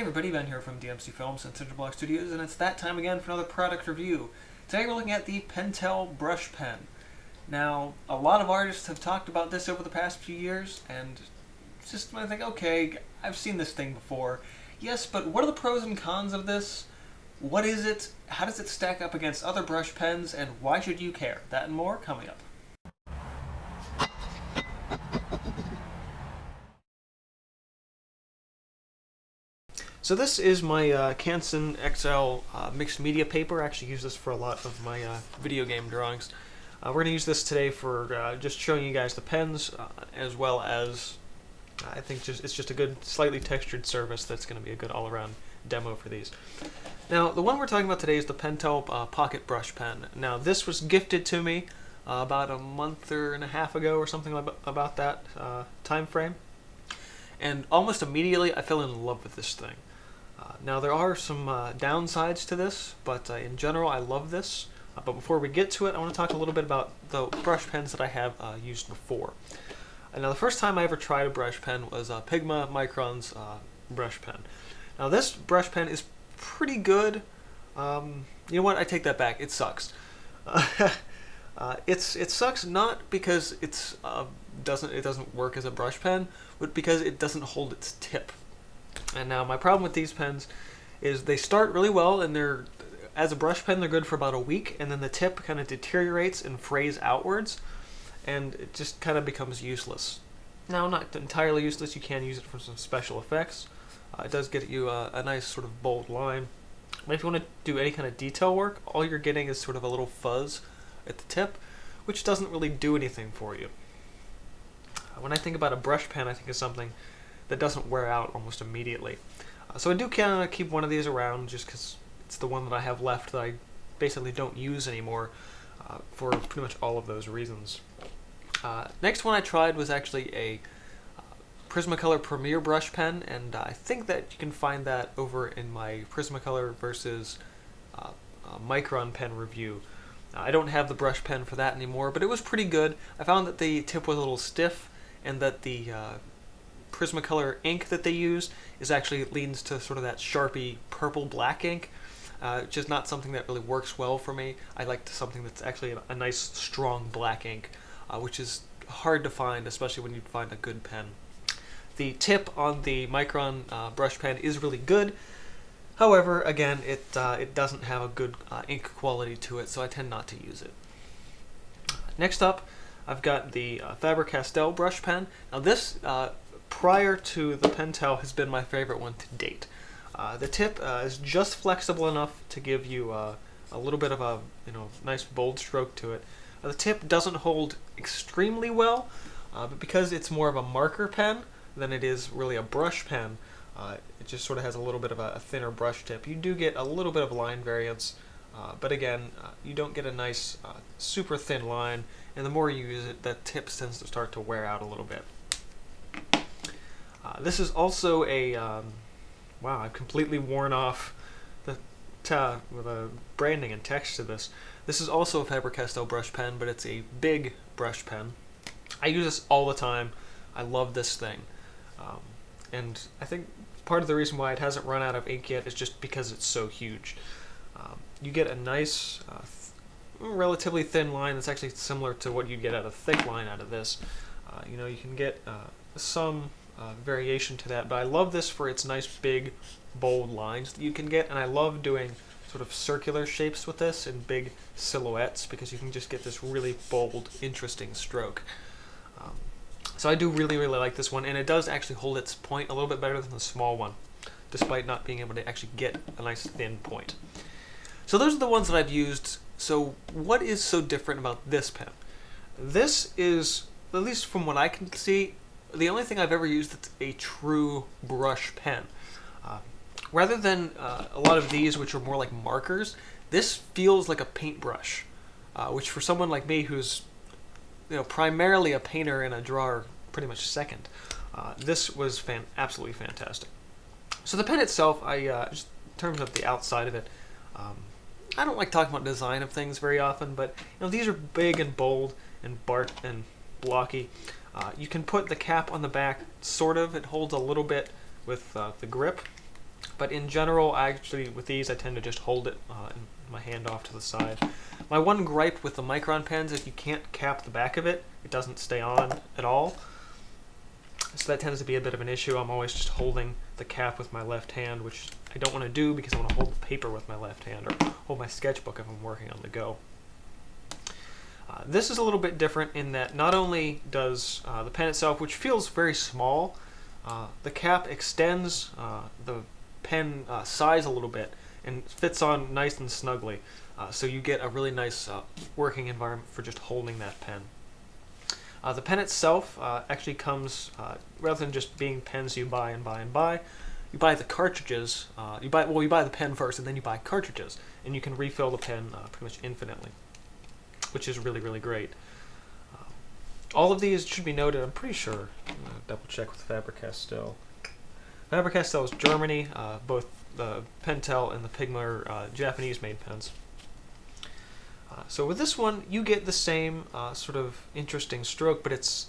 everybody, Ben here from DMC Films and Central Block Studios, and it's that time again for another product review. Today we're looking at the Pentel brush pen. Now, a lot of artists have talked about this over the past few years, and just when I think, okay, I've seen this thing before. Yes, but what are the pros and cons of this? What is it? How does it stack up against other brush pens, and why should you care? That and more coming up. So this is my Canson XL mixed media paper. I actually use this for a lot of my video game drawings. We're going to use this today for just showing you guys the pens, as well as I think it's just a good, slightly textured surface that's going to be a good all-around demo for these. Now, the one we're talking about today is the Pentel Pocket Brush Pen. Now, this was gifted to me about a month and a half ago or something about that time frame. And almost immediately, I fell in love with this thing. Now, there are some downsides to this, but in general, I love this. But before we get to it, I want to talk a little bit about the brush pens that I have used before. Now, the first time I ever tried a brush pen was Pigma Micron's brush pen. Now, this brush pen is pretty good. You know what? I take that back. It sucks. It sucks not because it doesn't work as a brush pen, but because it doesn't hold its tip. And now my problem with these pens is they start really well, and as a brush pen they're good for about a week, and then the tip kind of deteriorates and frays outwards, and it just kind of becomes useless. Now, not entirely useless. You can use it for some special effects. It does get you a nice sort of bold line. But if you want to do any kind of detail work, all you're getting is sort of a little fuzz at the tip, which doesn't really do anything for you. When I think about a brush pen, I think of something that doesn't wear out almost immediately. So I do kind of keep one of these around just because it's the one that I have left that I basically don't use anymore for pretty much all of those reasons. Next one I tried was actually a Prismacolor Premier brush pen, and I think that you can find that over in my Prismacolor versus Micron pen review. I don't have the brush pen for that anymore, but it was pretty good. I found that the tip was a little stiff, and that the Prismacolor ink that they use actually leans to sort of that Sharpie purple-black ink, which is not something that really works well for me. I like something that's actually a nice, strong black ink, which is hard to find, especially when you find a good pen. The tip on the Micron brush pen is really good. However, again, it doesn't have a good ink quality to it, so I tend not to use it. Next up, I've got the Faber-Castell brush pen. Now this, prior to the Pentel, has been my favorite one to date. The tip is just flexible enough to give you a little bit of a nice bold stroke to it. The tip doesn't hold extremely well, but because it's more of a marker pen than it is really a brush pen, it just sort of has a little bit of a thinner brush tip. You do get a little bit of line variance, but again, you don't get a nice super thin line, and the more you use it, the tip tends to start to wear out a little bit. This is also a, wow, I've completely worn off the branding and text to this. This is also a Faber-Castell brush pen, but it's a big brush pen. I use this all the time. I love this thing. And I think part of the reason why it hasn't run out of ink yet is just because it's so huge. You get a nice, relatively thin line that's actually similar to what you get out of thick line out of this. You can get some variation to that, but I love this for its nice big bold lines that you can get, and I love doing sort of circular shapes with this in big silhouettes because you can just get this really bold, interesting stroke. So I do really, really like this one, and it does actually hold its point a little bit better than the small one, despite not being able to actually get a nice thin point. So those are the ones that I've used. So what is so different about this pen? This is, at least from what I can see, the only thing I've ever used that's a true brush pen. Rather than a lot of these, which are more like markers, this feels like a paintbrush, which for someone like me who's primarily a painter and a drawer pretty much second, this was absolutely fantastic. So the pen itself, just in terms of the outside of it, I don't like talking about design of things very often, but these are big and bold and blocky. You can put the cap on the back, sort of. It holds a little bit with the grip, But in general, actually, with these, I tend to just hold it in my hand off to the side. My one gripe with the Micron pens is you can't cap the back of it. It doesn't stay on at all. So that tends to be a bit of an issue. I'm always just holding the cap with my left hand, which I don't want to do because I want to hold the paper with my left hand or hold my sketchbook if I'm working on the go. This is a little bit different in that not only does the pen itself, which feels very small, the cap extends the pen size a little bit and fits on nice and snugly. So you get a really nice working environment for just holding that pen. The pen itself actually comes, rather than just being pens you buy and buy and buy, you buy the cartridges. You buy the pen first, and then you buy cartridges, and you can refill the pen pretty much infinitely, which is really, really great. All of these should be noted, I'm pretty sure. I'm going to double check with Faber-Castell. Faber-Castell is Germany. Both the Pentel and the Pigma are Japanese-made pens. So with this one, you get the same sort of interesting stroke, but it's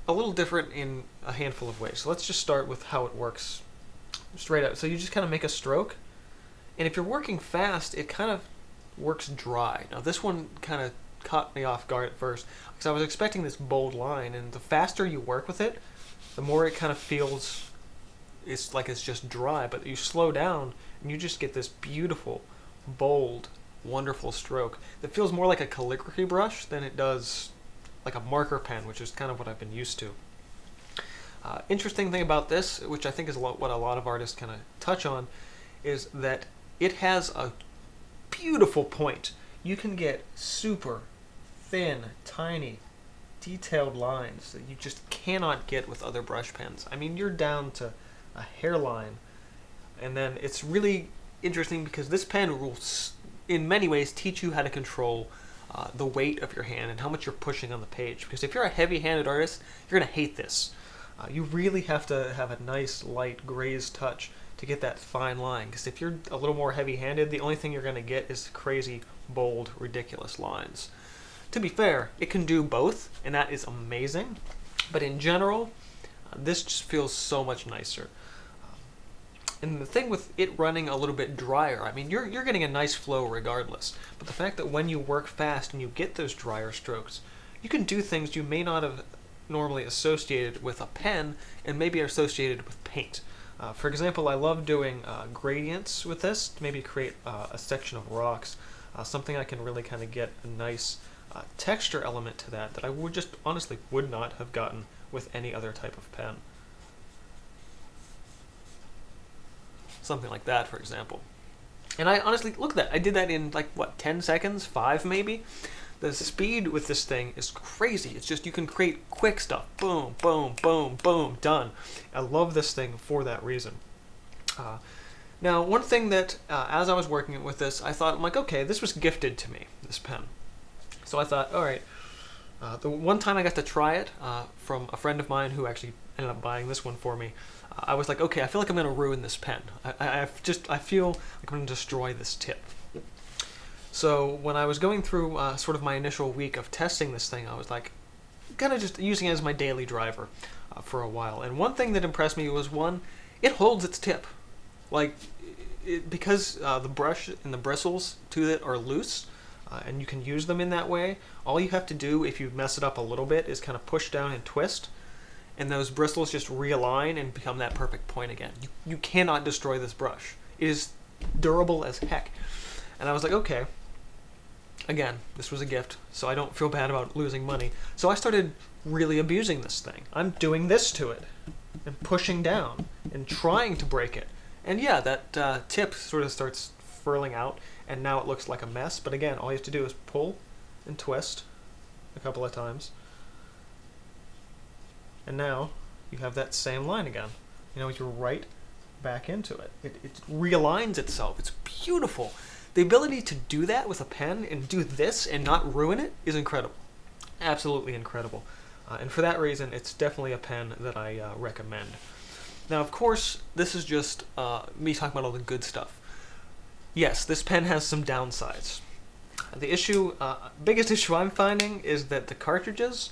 a little different in a handful of ways. So let's just start with how it works straight up. So you just kind of make a stroke, and if you're working fast, it kind of works dry. Now this one kind of caught me off guard at first, because I was expecting this bold line, and the faster you work with it, the more it kind of feels it's like it's just dry, but you slow down, and you just get this beautiful, bold, wonderful stroke that feels more like a calligraphy brush than it does like a marker pen, which is kind of what I've been used to. Interesting thing about this, which I think is what a lot of artists kind of touch on, is that it has a beautiful point. You can get super thin, tiny, detailed lines that you just cannot get with other brush pens. I mean, you're down to a hairline, and then it's really interesting because this pen will, in many ways, teach you how to control the weight of your hand and how much you're pushing on the page. Because if you're a heavy-handed artist, you're going to hate this. You really have to have a nice, light, grazed touch to get that fine line. Because if you're a little more heavy-handed, the only thing you're going to get is crazy, bold, ridiculous lines. To be fair, it can do both, and that is amazing. But in general, this just feels so much nicer. And the thing with it running a little bit drier, I mean, you're getting a nice flow regardless. But the fact that when you work fast and you get those drier strokes, you can do things you may not have normally associated with a pen and maybe are associated with paint. For example, I love doing gradients with this to maybe create a section of rocks, something I can really kind of get a nice texture element to that I would just honestly would not have gotten with any other type of pen. Something like that, for example. And I honestly, look at that. I did that in like, what, 10 seconds? 5 maybe? The speed with this thing is crazy. It's just, you can create quick stuff. Boom, boom, boom, boom, done. I love this thing for that reason. Now, one thing that, as I was working with this, I thought, I'm like, okay, this was gifted to me, this pen. So I thought, all right, the one time I got to try it from a friend of mine who actually ended up buying this one for me, I was like, okay, I feel like I'm going to ruin this pen. I feel like I'm going to destroy this tip. So when I was going through sort of my initial week of testing this thing, I was like, kind of just using it as my daily driver for a while. And one thing that impressed me was, one, it holds its tip. Like, because the brush and the bristles to it are loose, and you can use them in that way, all you have to do if you mess it up a little bit is kind of push down and twist, and those bristles just realign and become that perfect point again. You cannot destroy this brush. It is durable as heck. And I was like, okay, again, this was a gift, so I don't feel bad about losing money. So I started really abusing this thing. I'm doing this to it, and pushing down, and trying to break it. And yeah, that tip sort of starts furling out, and now it looks like a mess. But again, all you have to do is pull and twist a couple of times. And now you have that same line again. You know, you're right back into it. It realigns itself. It's beautiful. The ability to do that with a pen and do this and not ruin it is incredible. Absolutely incredible. And for that reason, it's definitely a pen that I recommend. Now, of course, this is just me talking about all the good stuff. Yes, this pen has some downsides. The biggest issue I'm finding is that the cartridges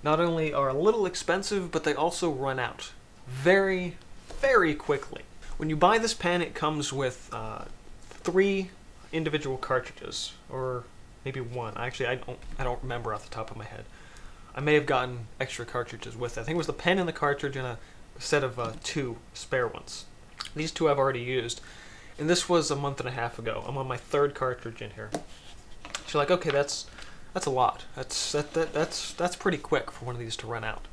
not only are a little expensive, but they also run out very, very quickly. When you buy this pen, it comes with 3 individual cartridges, or maybe 1. Actually, I don't remember off the top of my head. I may have gotten extra cartridges with it. I think it was the pen and the cartridge and a set of 2 spare ones. These 2 I've already used, and this was a month and a half ago. I'm on my 3rd cartridge in here. So like, okay, that's a lot. That's pretty quick for one of these to run out.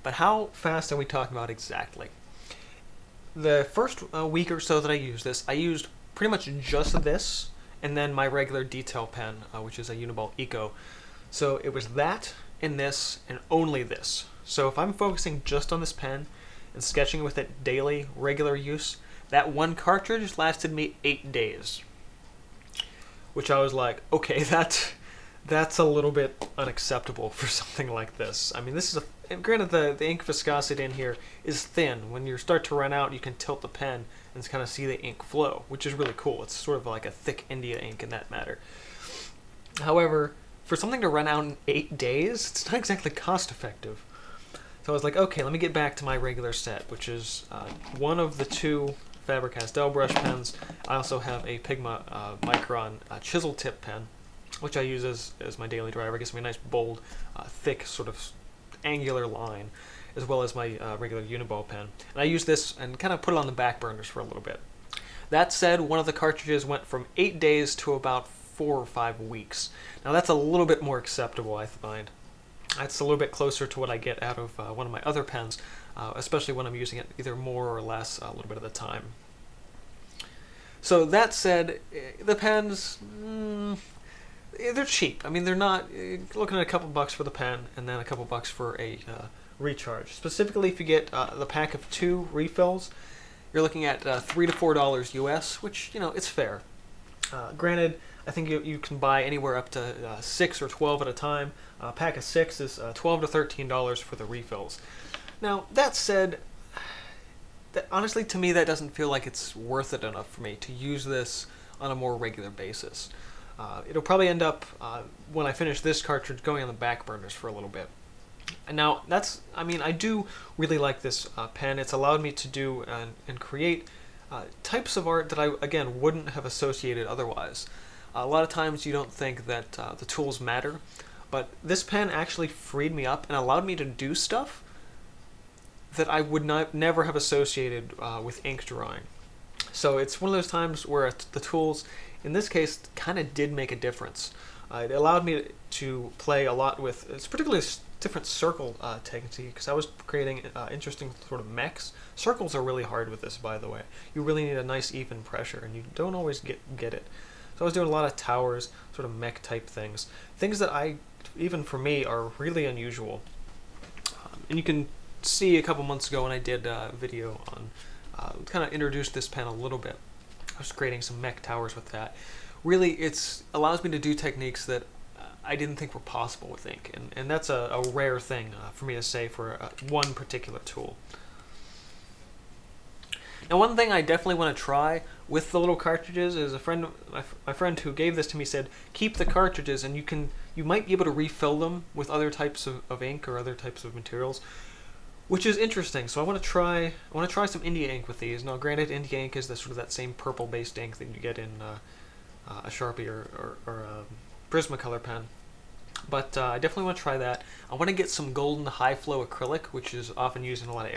But how fast are we talking about exactly? The first week or so that I used this, I used pretty much just this, and then my regular detail pen, which is a Uniball Eco. So it was that, and this, and only this. So if I'm focusing just on this pen and sketching with it daily, regular use, that 1 cartridge lasted me 8 days. Which I was like, okay, that's a little bit unacceptable for something like this. I mean, this is granted the ink viscosity in here is thin. When you start to run out, you can tilt the pen and kind of see the ink flow, which is really cool. It's sort of like a thick India ink in that matter. However, for something to run out in 8 days, it's not exactly cost effective. So I was like, okay, let me get back to my regular set, which is one of the 2 Faber-Castell brush pens. I also have a Pigma Micron chisel tip pen, which I use as my daily driver. It gives me a nice, bold, thick, sort of angular line, as well as my regular Uniball pen. And I use this and kind of put it on the back burners for a little bit. That said, one of the cartridges went from 8 days to about 4 or 5 weeks. Now that's a little bit more acceptable, I find. That's a little bit closer to what I get out of one of my other pens, especially when I'm using it either more or less a little bit at a time. So that said, the pens, they're cheap. I mean, they're not, looking at a couple bucks for the pen and then a couple bucks for a recharge. Specifically, if you get the pack of 2 refills, you're looking at $3 to $4 US, which, it's fair. Granted, I think you can buy anywhere up to 6 or 12 at a time. A pack of 6 is $12 to $13 for the refills. Now, that said, honestly, to me, that doesn't feel like it's worth it enough for me to use this on a more regular basis. It'll probably end up, when I finish this cartridge, going on the back burners for a little bit. And now, I do really like this pen. It's allowed me to do and create types of art that I, again, wouldn't have associated otherwise. A lot of times you don't think that the tools matter, but this pen actually freed me up and allowed me to do stuff that I would never have associated with ink drawing. So it's one of those times where the tools, in this case, kind of did make a difference. It allowed me to play a lot with, it's particularly different circle techniques, because I was creating interesting sort of mechs. Circles are really hard with this, by the way. You really need a nice even pressure, and you don't always get it. So I was doing a lot of towers, sort of mech type things. Things that even for me, are really unusual. And you can see a couple months ago when I did a video on, kind of introduced this pen a little bit. I was creating some mech towers with that. Really, it allows me to do techniques that I didn't think were possible with ink. And that's a rare thing for me to say for one particular tool. Now, one thing I definitely want to try with the little cartridges is my friend who gave this to me said, keep the cartridges and you might be able to refill them with other types of ink or other types of materials, which is interesting. So I want to try some India ink with these. Now, granted, India ink is that same purple-based ink that you get in a Sharpie or a Prismacolor pen. But I definitely want to try that. I want to get some golden high-flow acrylic, which is often used in a lot of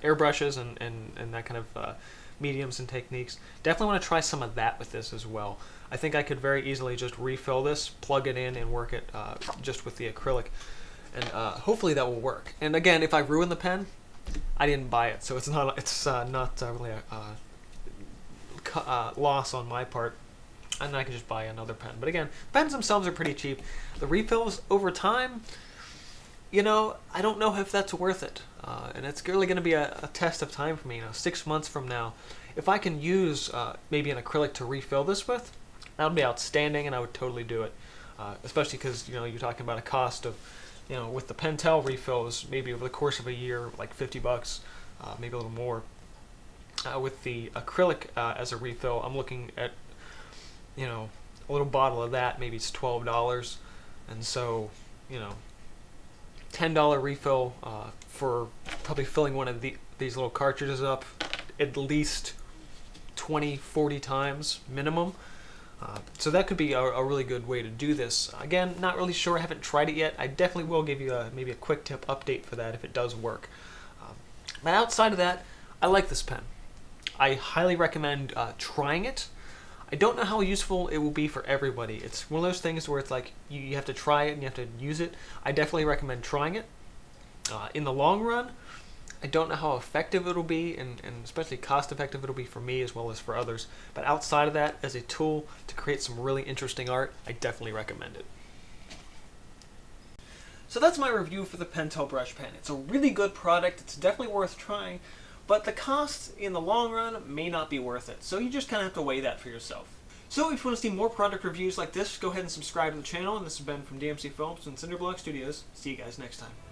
airbrushes and that kind of mediums and techniques. Definitely want to try some of that with this as well. I think I could very easily just refill this, plug it in, and work it just with the acrylic. And hopefully that will work. And again, if I ruin the pen, I didn't buy it, so it's not really a loss on my part. And I can just buy another pen. But again, pens themselves are pretty cheap. The refills over time, I don't know if that's worth it. And it's really going to be a test of time for me. 6 months from now, if I can use maybe an acrylic to refill this with, that would be outstanding, and I would totally do it. Especially because you're talking about a cost of, with the Pentel refills, maybe over the course of a year, like $50, maybe a little more. With the acrylic as a refill, I'm looking at, a little bottle of that, maybe it's $12, and so, $10 refill for probably filling one of these little cartridges up at least 20, 40 times minimum. So that could be a really good way to do this. Again, not really sure. I haven't tried it yet. I definitely will give you maybe a quick tip update for that if it does work. But outside of that, I like this pen. I highly recommend trying it. I don't know how useful it will be for everybody. It's one of those things where it's like you have to try it and you have to use it. I definitely recommend trying it. In the long run, I don't know how effective it'll be, and especially cost effective it'll be for me as well as for others. But outside of that, as a tool to create some really interesting art, I definitely recommend it. So that's my review for the Pentel brush pen. It's a really good product. It's definitely worth trying, but the cost in the long run may not be worth it. So you just kind of have to weigh that for yourself. So if you want to see more product reviews like this, go ahead and subscribe to the channel. And this has been from DMC Films and Cinderblock Studios. See you guys next time.